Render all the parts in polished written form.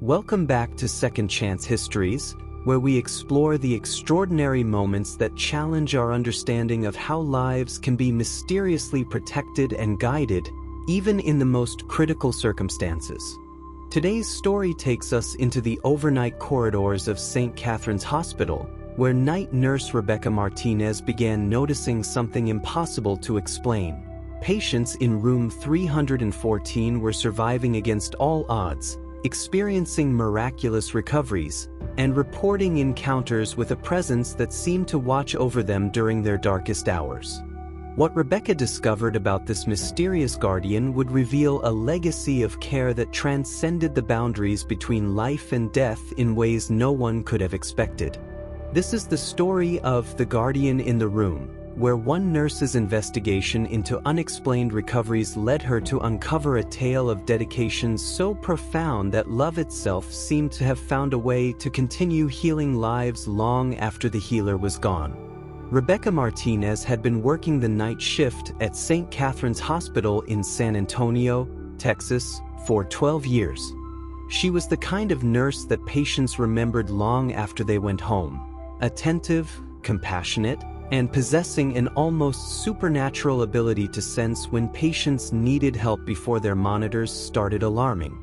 Welcome back to Second Chance Histories, where we explore the extraordinary moments that challenge our understanding of how lives can be mysteriously protected and guided, even in the most critical circumstances. Today's story takes us into the overnight corridors of St. Catherine's Hospital, where night nurse Rebecca Martinez began noticing something impossible to explain. Patients in room 314 were surviving against all odds, experiencing miraculous recoveries, and reporting encounters with a presence that seemed to watch over them during their darkest hours. What Rebecca discovered about this mysterious guardian would reveal a legacy of care that transcended the boundaries between life and death in ways no one could have expected. This is the story of the Guardian in the Room, where one nurse's investigation into unexplained recoveries led her to uncover a tale of dedication so profound that love itself seemed to have found a way to continue healing lives long after the healer was gone. Rebecca Martinez had been working the night shift at St. Catherine's Hospital in San Antonio, Texas, for 12 years. She was the kind of nurse that patients remembered long after they went home. Attentive, compassionate, and possessing an almost supernatural ability to sense when patients needed help before their monitors started alarming.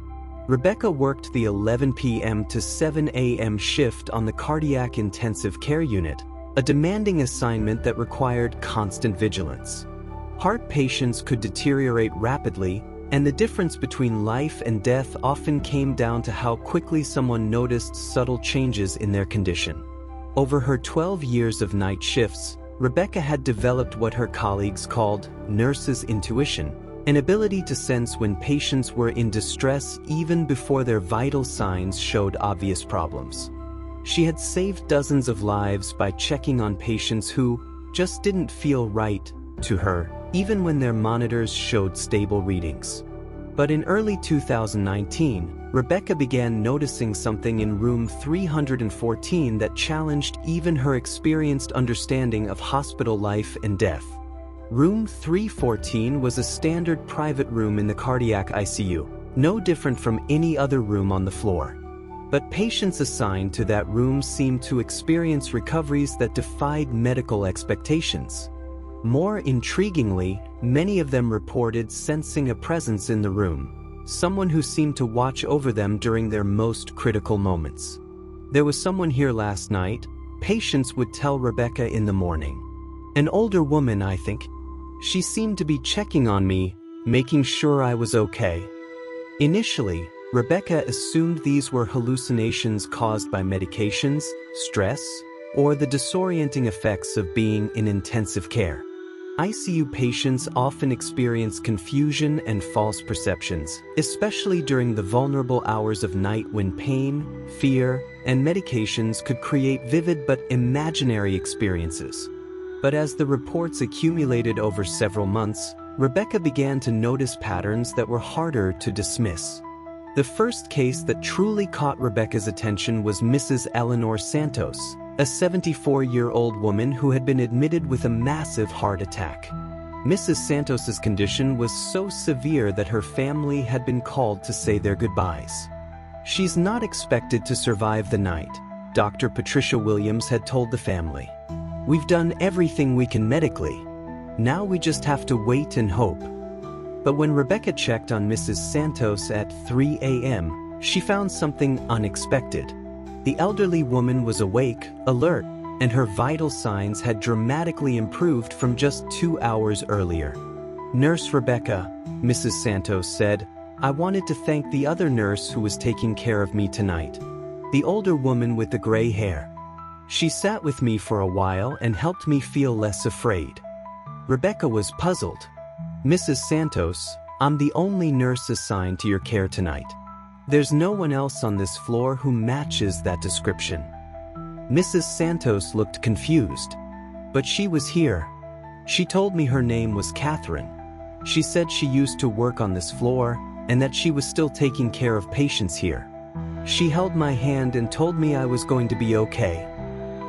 Rebecca worked the 11 p.m. to 7 a.m. shift on the cardiac intensive care unit, a demanding assignment that required constant vigilance. Heart patients could deteriorate rapidly, and the difference between life and death often came down to how quickly someone noticed subtle changes in their condition. Over her 12 years of night shifts, Rebecca had developed what her colleagues called nurse's intuition, an ability to sense when patients were in distress even before their vital signs showed obvious problems. She had saved dozens of lives by checking on patients who just didn't feel right to her, even when their monitors showed stable readings. But in early 2019, Rebecca began noticing something in room 314 that challenged even her experienced understanding of hospital life and death. Room 314 was a standard private room in the cardiac ICU, no different from any other room on the floor. But patients assigned to that room seemed to experience recoveries that defied medical expectations. More intriguingly, many of them reported sensing a presence in the room, someone who seemed to watch over them during their most critical moments. "There was someone here last night," patients would tell Rebecca in the morning. "An older woman, I think. She seemed to be checking on me, making sure I was okay." Initially, Rebecca assumed these were hallucinations caused by medications, stress, or the disorienting effects of being in intensive care. ICU patients often experience confusion and false perceptions, especially during the vulnerable hours of night when pain, fear, and medications could create vivid but imaginary experiences. But as the reports accumulated over several months, Rebecca began to notice patterns that were harder to dismiss. The first case that truly caught Rebecca's attention was Mrs. Eleanor Santos, a 74-year-old woman who had been admitted with a massive heart attack. Mrs. Santos's condition was so severe that her family had been called to say their goodbyes. "She's not expected to survive the night," Dr. Patricia Williams had told the family. "We've done everything we can medically. Now we just have to wait and hope." But when Rebecca checked on Mrs. Santos at 3 a.m., she found something unexpected. The elderly woman was awake, alert, and her vital signs had dramatically improved from just 2 hours earlier. "Nurse Rebecca," Mrs. Santos said, "I wanted to thank the other nurse who was taking care of me tonight. The older woman with the gray hair. She sat with me for a while and helped me feel less afraid." Rebecca was puzzled. "Mrs. Santos, I'm the only nurse assigned to your care tonight. There's no one else on this floor who matches that description." Mrs. Santos looked confused. "But she was here. She told me her name was Catherine. She said she used to work on this floor and that she was still taking care of patients here. She held my hand and told me I was going to be okay."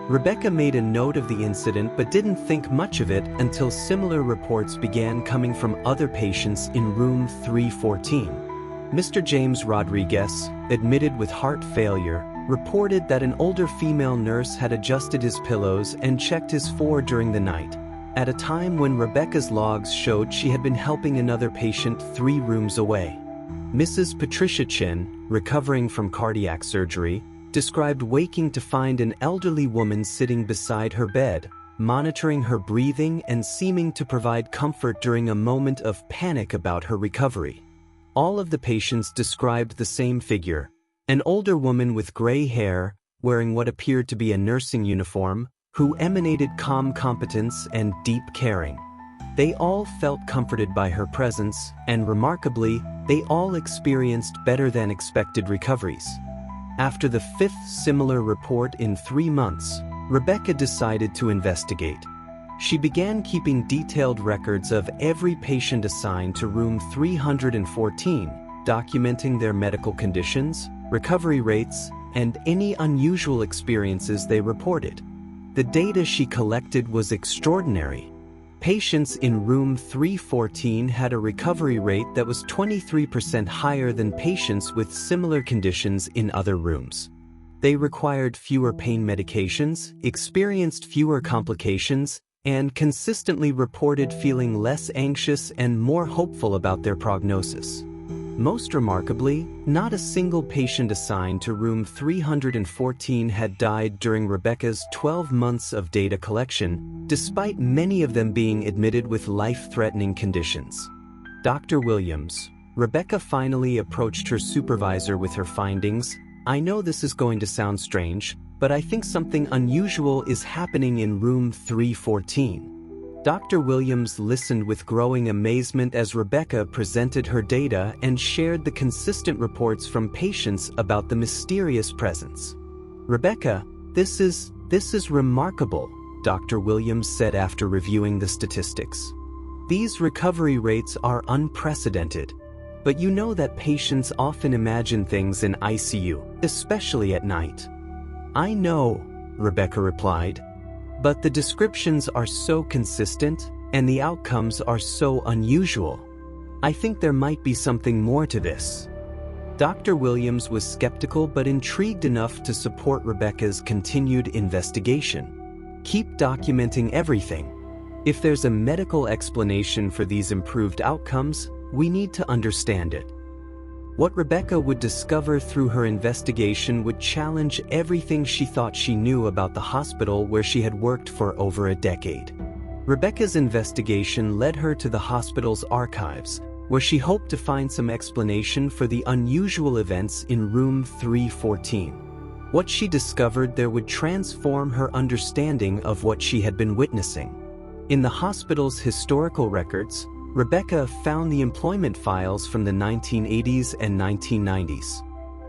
Rebecca made a note of the incident but didn't think much of it until similar reports began coming from other patients in room 314. Mr. James Rodriguez, admitted with heart failure, reported that an older female nurse had adjusted his pillows and checked his FOR during the night, at a time when Rebecca's logs showed she had been helping another patient 3 rooms away. Mrs. Patricia Chin, recovering from cardiac surgery, described waking to find an elderly woman sitting beside her bed, monitoring her breathing and seeming to provide comfort during a moment of panic about her recovery. All of the patients described the same figure, an older woman with gray hair, wearing what appeared to be a nursing uniform, who emanated calm competence and deep caring. They all felt comforted by her presence, and remarkably, they all experienced better than expected recoveries. After the 5th similar report in 3 months, Rebecca decided to investigate. She began keeping detailed records of every patient assigned to room 314, documenting their medical conditions, recovery rates, and any unusual experiences they reported. The data she collected was extraordinary. Patients in room 314 had a recovery rate that was 23% higher than patients with similar conditions in other rooms. They required fewer pain medications, experienced fewer complications, and consistently reported feeling less anxious and more hopeful about their prognosis. Most remarkably, not a single patient assigned to room 314 had died during Rebecca's 12 months of data collection, despite many of them being admitted with life-threatening conditions. Dr. Williams, Rebecca finally approached her supervisor with her findings. "I know this is going to sound strange, but I think something unusual is happening in room 314. Dr. Williams listened with growing amazement as Rebecca presented her data and shared the consistent reports from patients about the mysterious presence. "Rebecca, this is remarkable," Dr. Williams said after reviewing the statistics. "These recovery rates are unprecedented. But you know that patients often imagine things in ICU, especially at night." "I know," Rebecca replied. "But the descriptions are so consistent, and the outcomes are so unusual. I think there might be something more to this." Dr. Williams was skeptical but intrigued enough to support Rebecca's continued investigation. "Keep documenting everything. If there's a medical explanation for these improved outcomes, we need to understand it." What Rebecca would discover through her investigation would challenge everything she thought she knew about the hospital where she had worked for over a decade. Rebecca's investigation led her to the hospital's archives, where she hoped to find some explanation for the unusual events in room 314. What she discovered there would transform her understanding of what she had been witnessing. In the hospital's historical records, Rebecca found the employment files from the 1980s and 1990s.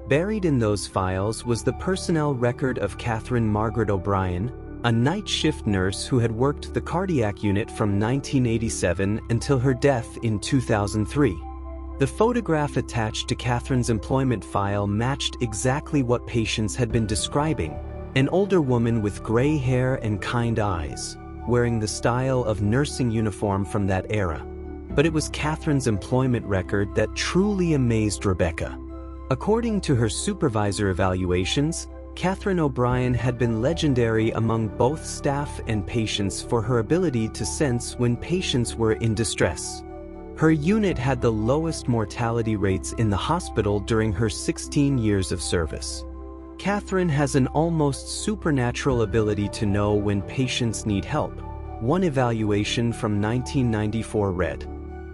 Buried in those files was the personnel record of Catherine Margaret O'Brien, a night shift nurse who had worked the cardiac unit from 1987 until her death in 2003. The photograph attached to Catherine's employment file matched exactly what patients had been describing: an older woman with gray hair and kind eyes, wearing the style of nursing uniform from that era. But it was Catherine's employment record that truly amazed Rebecca. According to her supervisor evaluations, Catherine O'Brien had been legendary among both staff and patients for her ability to sense when patients were in distress. Her unit had the lowest mortality rates in the hospital during her 16 years of service. Catherine has an almost supernatural ability to know when patients need help. One evaluation from 1994 read,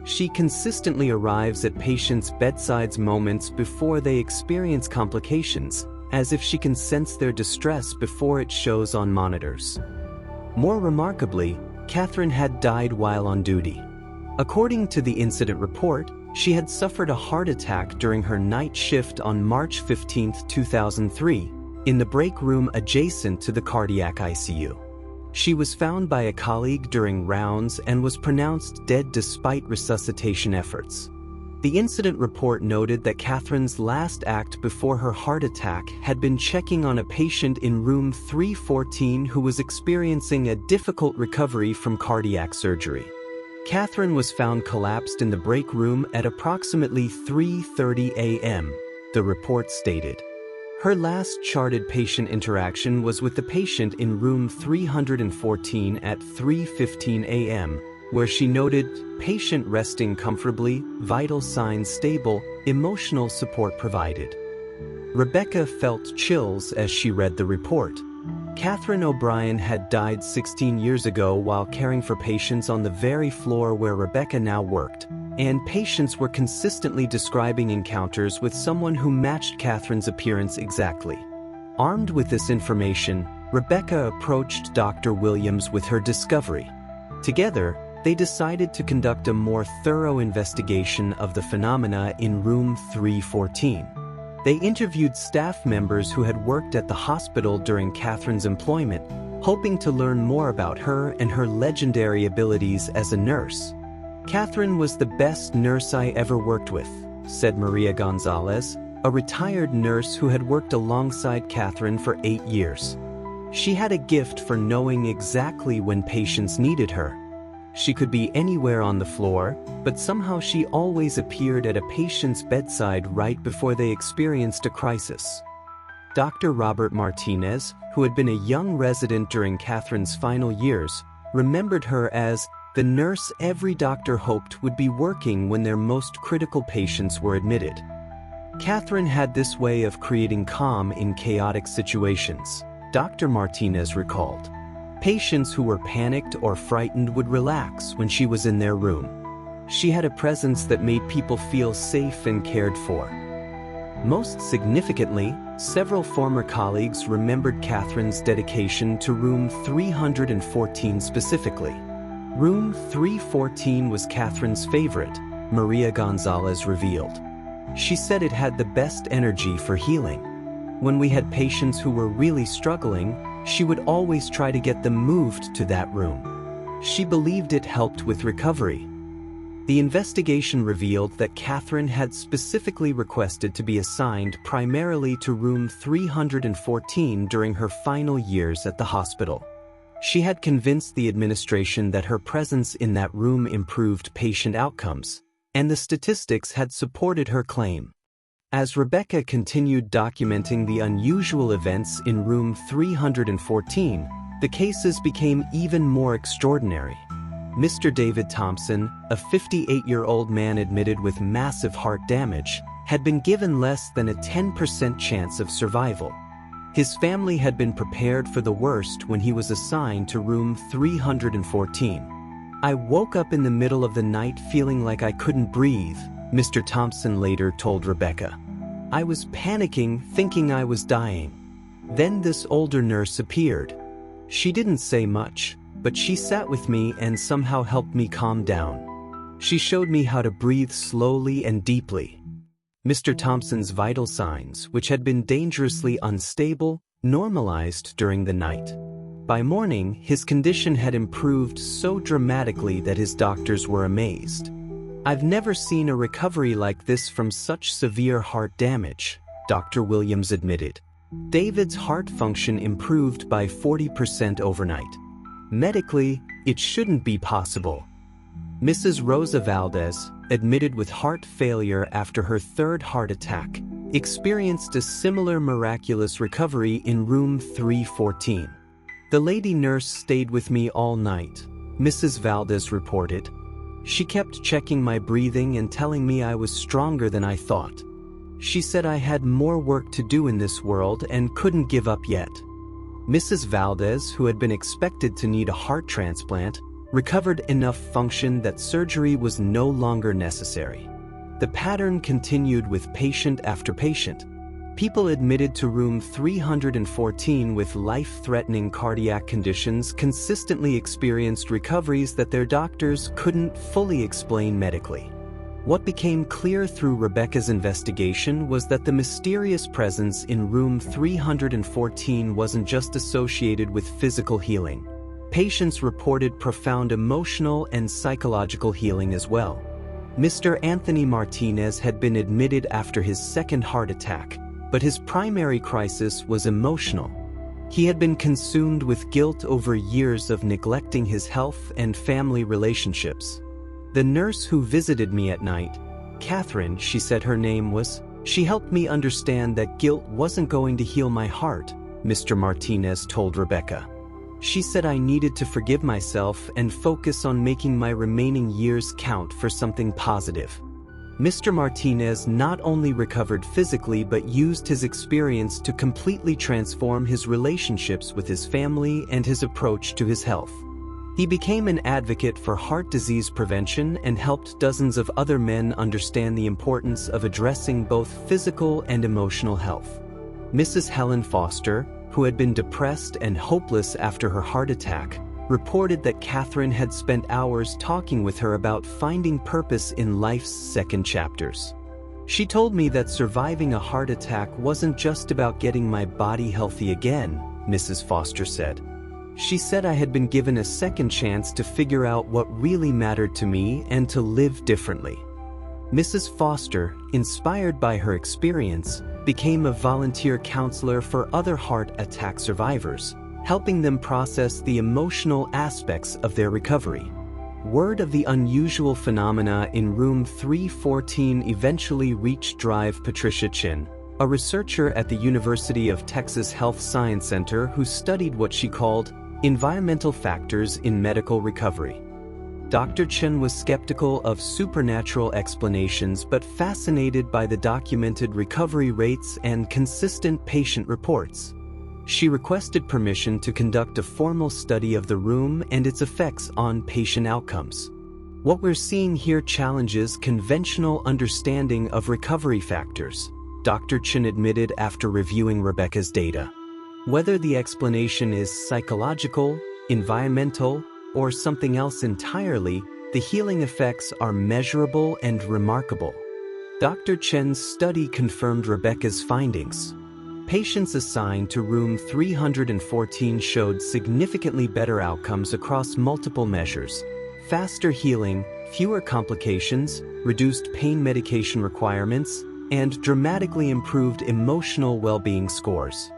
"She consistently arrives at patients' bedsides moments before they experience complications, as if she can sense their distress before it shows on monitors." More remarkably, Catherine had died while on duty. According to the incident report, she had suffered a heart attack during her night shift on March 15, 2003, in the break room adjacent to the cardiac ICU. She was found by a colleague during rounds and was pronounced dead despite resuscitation efforts. The incident report noted that Catherine's last act before her heart attack had been checking on a patient in room 314 who was experiencing a difficult recovery from cardiac surgery. Catherine was found collapsed in the break room at approximately 3:30 a.m., the report stated. Her last charted patient interaction was with the patient in room 314 at 3:15 a.m., where she noted patient resting comfortably, vital signs stable, emotional support provided. Rebecca felt chills as she read the report. Catherine O'Brien had died 16 years ago while caring for patients on the very floor where Rebecca now worked, and patients were consistently describing encounters with someone who matched Catherine's appearance exactly. Armed with this information, Rebecca approached Dr. Williams with her discovery. Together, they decided to conduct a more thorough investigation of the phenomena in room 314. They interviewed staff members who had worked at the hospital during Catherine's employment, hoping to learn more about her and her legendary abilities as a nurse. "Catherine was the best nurse I ever worked with," said Maria Gonzalez, a retired nurse who had worked alongside Catherine for 8 years. "She had a gift for knowing exactly when patients needed her. She could be anywhere on the floor, but somehow she always appeared at a patient's bedside right before they experienced a crisis." Dr. Robert Martinez, who had been a young resident during Catherine's final years, remembered her as the nurse every doctor hoped would be working when their most critical patients were admitted. Catherine had this way of creating calm in chaotic situations, Dr. Martinez recalled. Patients who were panicked or frightened would relax when she was in their room. She had a presence that made people feel safe and cared for. Most significantly, several former colleagues remembered Catherine's dedication to room 314 specifically. Room 314 was Catherine's favorite, Maria Gonzalez revealed. She said it had the best energy for healing. When we had patients who were really struggling, she would always try to get them moved to that room. She believed it helped with recovery. The investigation revealed that Catherine had specifically requested to be assigned primarily to room 314 during her final years at the hospital. She had convinced the administration that her presence in that room improved patient outcomes, and the statistics had supported her claim. As Rebecca continued documenting the unusual events in room 314, the cases became even more extraordinary. Mr. David Thompson, a 58-year-old man admitted with massive heart damage, had been given less than a 10% chance of survival. His family had been prepared for the worst when he was assigned to room 314. "I woke up in the middle of the night feeling like I couldn't breathe," Mr. Thompson later told Rebecca. "I was panicking, thinking I was dying. Then this older nurse appeared. She didn't say much, but she sat with me and somehow helped me calm down. She showed me how to breathe slowly and deeply." Mr. Thompson's vital signs, which had been dangerously unstable, normalized during the night. By morning, his condition had improved so dramatically that his doctors were amazed. "I've never seen a recovery like this from such severe heart damage," Dr. Williams admitted. David's heart function improved by 40% overnight. "Medically, it shouldn't be possible." Mrs. Rosa Valdez, admitted with heart failure after her third heart attack, experienced a similar miraculous recovery in room 314. "The lady nurse stayed with me all night," Mrs. Valdez reported. "She kept checking my breathing and telling me I was stronger than I thought. She said I had more work to do in this world and couldn't give up yet." Mrs. Valdez, who had been expected to need a heart transplant, recovered enough function that surgery was no longer necessary. The pattern continued with patient after patient. People admitted to room 314 with life-threatening cardiac conditions consistently experienced recoveries that their doctors couldn't fully explain medically. What became clear through Rebecca's investigation was that the mysterious presence in room 314 wasn't just associated with physical healing. Patients reported profound emotional and psychological healing as well. Mr. Anthony Martinez had been admitted after his second heart attack, but his primary crisis was emotional. He had been consumed with guilt over years of neglecting his health and family relationships. The nurse who visited me at night, Catherine, she said her name was, she helped me understand that guilt wasn't going to heal my heart, Mr. Martinez told Rebecca. She said I needed to forgive myself and focus on making my remaining years count for something positive. Mr. Martinez not only recovered physically but used his experience to completely transform his relationships with his family and his approach to his health. He became an advocate for heart disease prevention and helped dozens of other men understand the importance of addressing both physical and emotional health. Mrs. Helen Foster, who had been depressed and hopeless after her heart attack, reported that Catherine had spent hours talking with her about finding purpose in life's second chapters. She told me that surviving a heart attack wasn't just about getting my body healthy again, Mrs. Foster said. She said I had been given a second chance to figure out what really mattered to me and to live differently. Mrs. Foster, inspired by her experience, became a volunteer counselor for other heart attack survivors, helping them process the emotional aspects of their recovery. Word of the unusual phenomena in room 314 eventually reached Patricia Chin, a researcher at the University of Texas Health Science Center who studied what she called environmental factors in medical recovery. Dr. Chen was skeptical of supernatural explanations but fascinated by the documented recovery rates and consistent patient reports. She requested permission to conduct a formal study of the room and its effects on patient outcomes. What we're seeing here challenges conventional understanding of recovery factors, Dr. Chen admitted after reviewing Rebecca's data. Whether the explanation is psychological, environmental, or something else entirely, the healing effects are measurable and remarkable. Dr. Chen's study confirmed Rebecca's findings. Patients assigned to room 314 showed significantly better outcomes across multiple measures: faster healing, fewer complications, reduced pain medication requirements, and dramatically improved emotional well-being scores.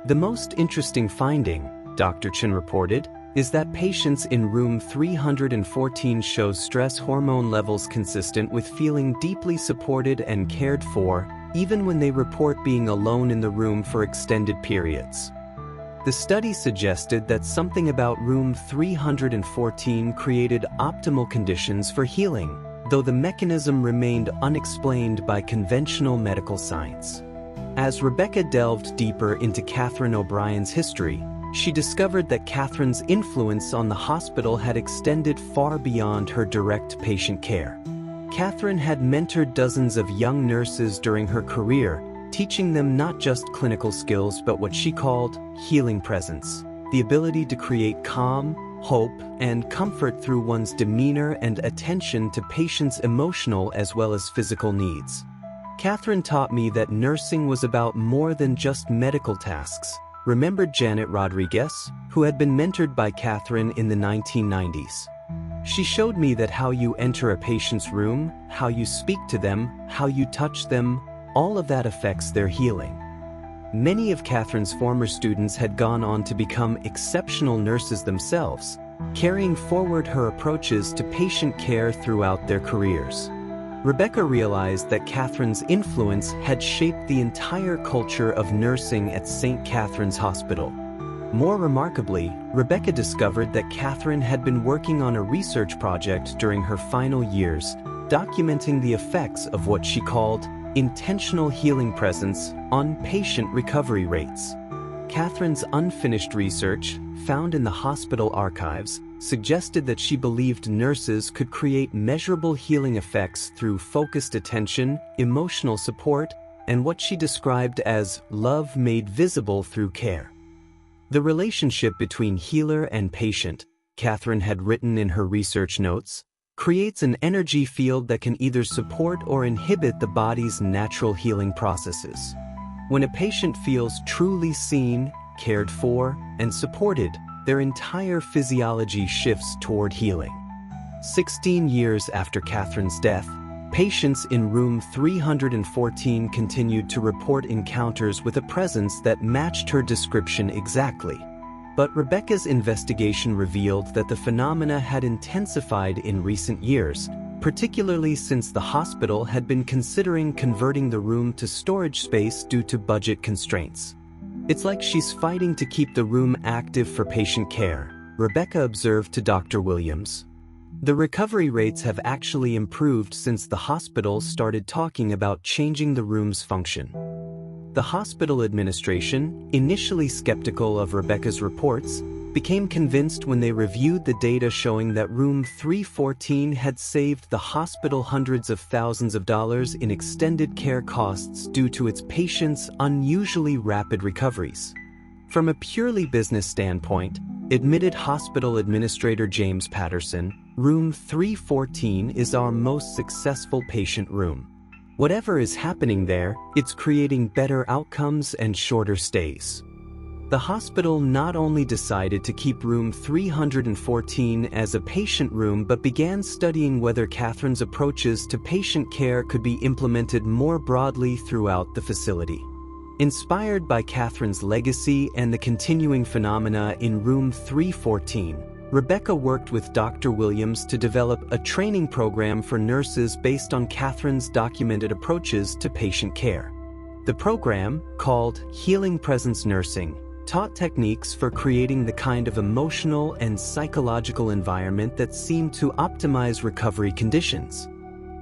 The most interesting finding, Dr. Chen reported, is that patients in room 314 show stress hormone levels consistent with feeling deeply supported and cared for, even when they report being alone in the room for extended periods. The study suggested that something about room 314 created optimal conditions for healing, though the mechanism remained unexplained by conventional medical science. As Rebecca delved deeper into Catherine O'Brien's history, she discovered that Catherine's influence on the hospital had extended far beyond her direct patient care. Catherine had mentored dozens of young nurses during her career, teaching them not just clinical skills but what she called healing presence, the ability to create calm, hope, and comfort through one's demeanor and attention to patients' emotional as well as physical needs. Catherine taught me that nursing was about more than just medical tasks, remembered Janet Rodriguez, who had been mentored by Catherine in the 1990s. She showed me that how you enter a patient's room, how you speak to them, how you touch them, all of that affects their healing. Many of Catherine's former students had gone on to become exceptional nurses themselves, carrying forward her approaches to patient care throughout their careers. Rebecca realized that Catherine's influence had shaped the entire culture of nursing at St. Catherine's Hospital. More remarkably, Rebecca discovered that Catherine had been working on a research project during her final years, documenting the effects of what she called intentional healing presence on patient recovery rates. Catherine's unfinished research, found in the hospital archives, suggested that she believed nurses could create measurable healing effects through focused attention, emotional support, and what she described as love made visible through care. The relationship between healer and patient, Catherine had written in her research notes, creates an energy field that can either support or inhibit the body's natural healing processes. When a patient feels truly seen, cared for, and supported, their entire physiology shifts toward healing. 16 years after Catherine's death, patients in room 314 continued to report encounters with a presence that matched her description exactly. But Rebecca's investigation revealed that the phenomena had intensified in recent years, particularly since the hospital had been considering converting the room to storage space due to budget constraints. "It's like she's fighting to keep the room active for patient care," Rebecca observed to Dr. Williams. The recovery rates have actually improved since the hospital started talking about changing the room's function. The hospital administration, initially skeptical of Rebecca's reports, became convinced when they reviewed the data showing that room 314 had saved the hospital hundreds of thousands of dollars in extended care costs due to its patients' unusually rapid recoveries. From a purely business standpoint, admitted hospital administrator James Patterson, room 314 is our most successful patient room. Whatever is happening there, it's creating better outcomes and shorter stays. The hospital not only decided to keep room 314 as a patient room but began studying whether Catherine's approaches to patient care could be implemented more broadly throughout the facility. Inspired by Catherine's legacy and the continuing phenomena in room 314, Rebecca worked with Dr. Williams to develop a training program for nurses based on Catherine's documented approaches to patient care. The program, called Healing Presence Nursing, taught techniques for creating the kind of emotional and psychological environment that seemed to optimize recovery conditions.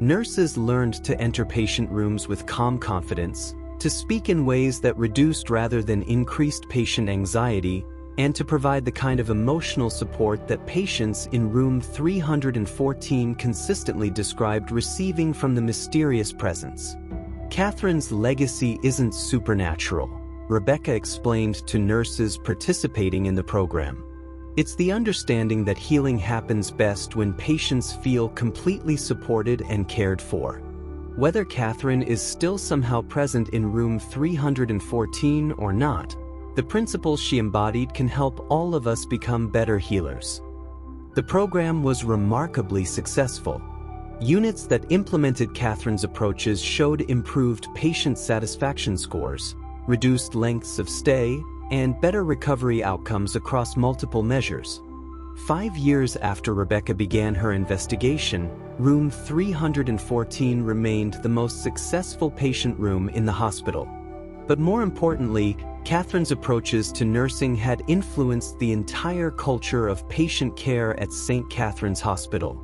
Nurses learned to enter patient rooms with calm confidence, to speak in ways that reduced rather than increased patient anxiety, and to provide the kind of emotional support that patients in room 314 consistently described receiving from the mysterious presence. Catherine's legacy isn't supernatural, Rebecca explained to nurses participating in the program. It's the understanding that healing happens best when patients feel completely supported and cared for. Whether Catherine is still somehow present in room 314 or not, the principles she embodied can help all of us become better healers. The program was remarkably successful. Units that implemented Catherine's approaches showed improved patient satisfaction scores, reduced lengths of stay, and better recovery outcomes across multiple measures. 5 years after Rebecca began her investigation, room 314 remained the most successful patient room in the hospital. But more importantly, Catherine's approaches to nursing had influenced the entire culture of patient care at St. Catherine's Hospital.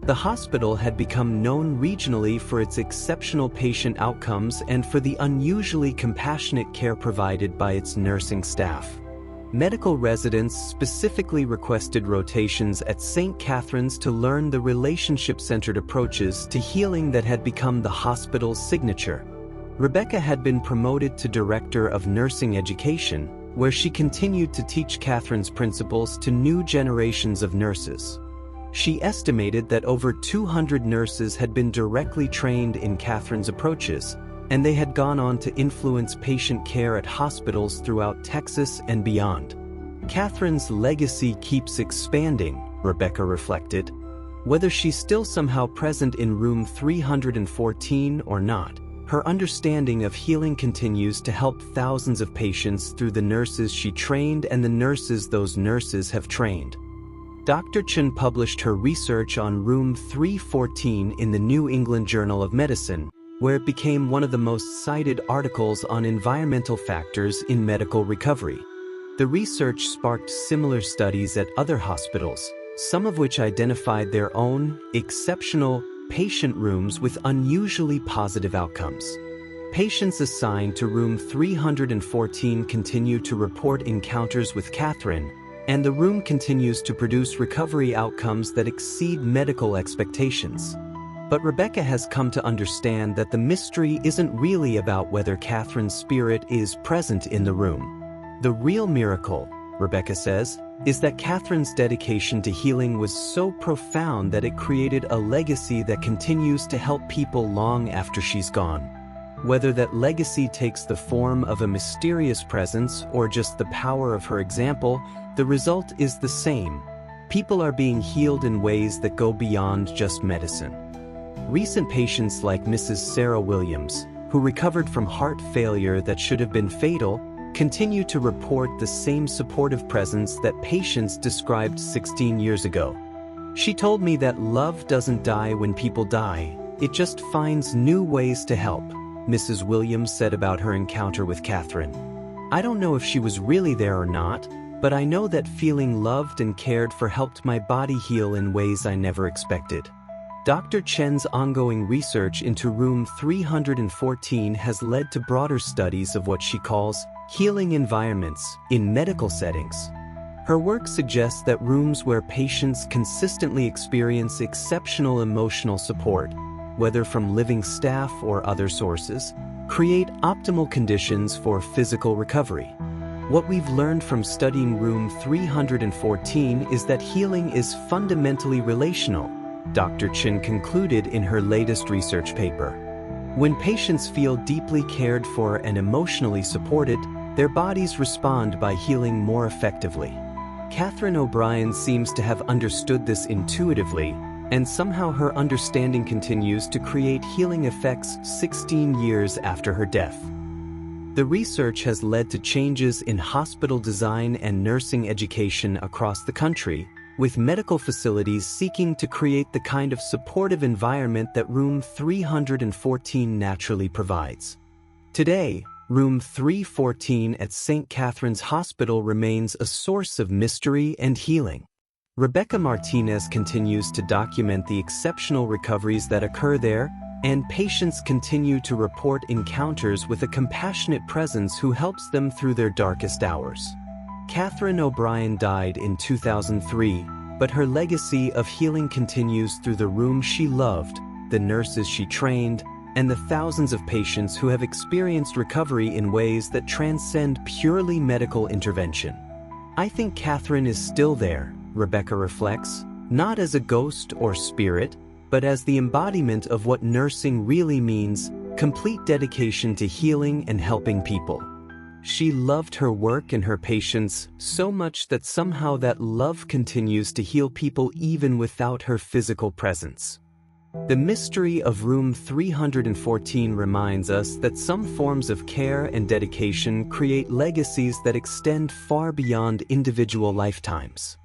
The hospital had become known regionally for its exceptional patient outcomes and for the unusually compassionate care provided by its nursing staff. Medical residents specifically requested rotations at St. Catherine's to learn the relationship-centered approaches to healing that had become the hospital's signature. Rebecca had been promoted to Director of Nursing Education, where she continued to teach Catherine's principles to new generations of nurses. She estimated that over 200 nurses had been directly trained in Catherine's approaches, and they had gone on to influence patient care at hospitals throughout Texas and beyond. Catherine's legacy keeps expanding, Rebecca reflected. Whether she's still somehow present in room 314 or not, her understanding of healing continues to help thousands of patients through the nurses she trained and the nurses those nurses have trained. Dr. Chen published her research on room 314 in the New England Journal of Medicine, where it became one of the most cited articles on environmental factors in medical recovery. The research sparked similar studies at other hospitals, some of which identified their own exceptional patient rooms with unusually positive outcomes. Patients assigned to room 314 continue to report encounters with Catherine, and the room continues to produce recovery outcomes that exceed medical expectations. But Rebecca has come to understand that the mystery isn't really about whether Catherine's spirit is present in the room. The real miracle, Rebecca says, is that Catherine's dedication to healing was so profound that it created a legacy that continues to help people long after she's gone. Whether that legacy takes the form of a mysterious presence or just the power of her example, the result is the same. People are being healed in ways that go beyond just medicine. Recent patients like Mrs. Sarah Williams, who recovered from heart failure that should have been fatal, continue to report the same supportive presence that patients described 16 years ago. She told me that love doesn't die when people die, it just finds new ways to help, Mrs. Williams said about her encounter with Catherine. I don't know if she was really there or not, but I know that feeling loved and cared for helped my body heal in ways I never expected. Dr. Chen's ongoing research into room 314 has led to broader studies of what she calls healing environments in medical settings. Her work suggests that rooms where patients consistently experience exceptional emotional support, whether from living staff or other sources, create optimal conditions for physical recovery. What we've learned from studying room 314 is that healing is fundamentally relational, Dr. Chen concluded in her latest research paper. When patients feel deeply cared for and emotionally supported, their bodies respond by healing more effectively. Catherine O'Brien seems to have understood this intuitively, and somehow her understanding continues to create healing effects 16 years after her death. The research has led to changes in hospital design and nursing education across the country, with medical facilities seeking to create the kind of supportive environment that room 314 naturally provides. Today, room 314 at St. Catherine's Hospital remains a source of mystery and healing. Rebecca Martinez continues to document the exceptional recoveries that occur there, and patients continue to report encounters with a compassionate presence who helps them through their darkest hours. Catherine O'Brien died in 2003, but her legacy of healing continues through the room she loved, the nurses she trained, and the thousands of patients who have experienced recovery in ways that transcend purely medical intervention. I think Catherine is still there, Rebecca reflects, not as a ghost or spirit, but as the embodiment of what nursing really means: complete dedication to healing and helping people. She loved her work and her patients so much that somehow that love continues to heal people even without her physical presence. The mystery of room 314 reminds us that some forms of care and dedication create legacies that extend far beyond individual lifetimes.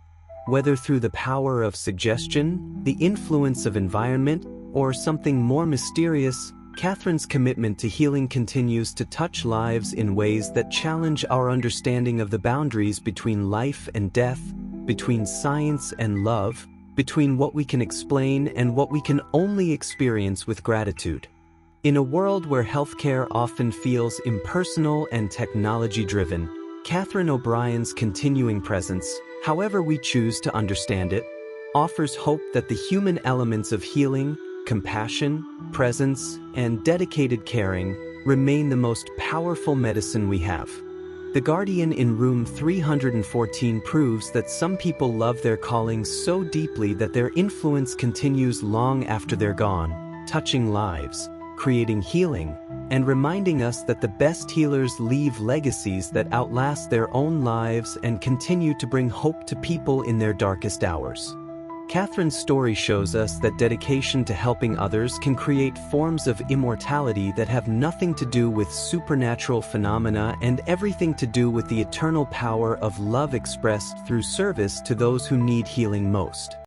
Whether through the power of suggestion, the influence of environment, or something more mysterious, Catherine's commitment to healing continues to touch lives in ways that challenge our understanding of the boundaries between life and death, between science and love, between what we can explain and what we can only experience with gratitude. In a world where healthcare often feels impersonal and technology-driven, Catherine O'Brien's continuing presence, however we choose to understand it, offers hope that the human elements of healing, compassion, presence, and dedicated caring remain the most powerful medicine we have. The Guardian in room 314 proves that some people love their calling so deeply that their influence continues long after they're gone, touching lives, creating healing, and reminding us that the best healers leave legacies that outlast their own lives and continue to bring hope to people in their darkest hours. Catherine's story shows us that dedication to helping others can create forms of immortality that have nothing to do with supernatural phenomena and everything to do with the eternal power of love expressed through service to those who need healing most.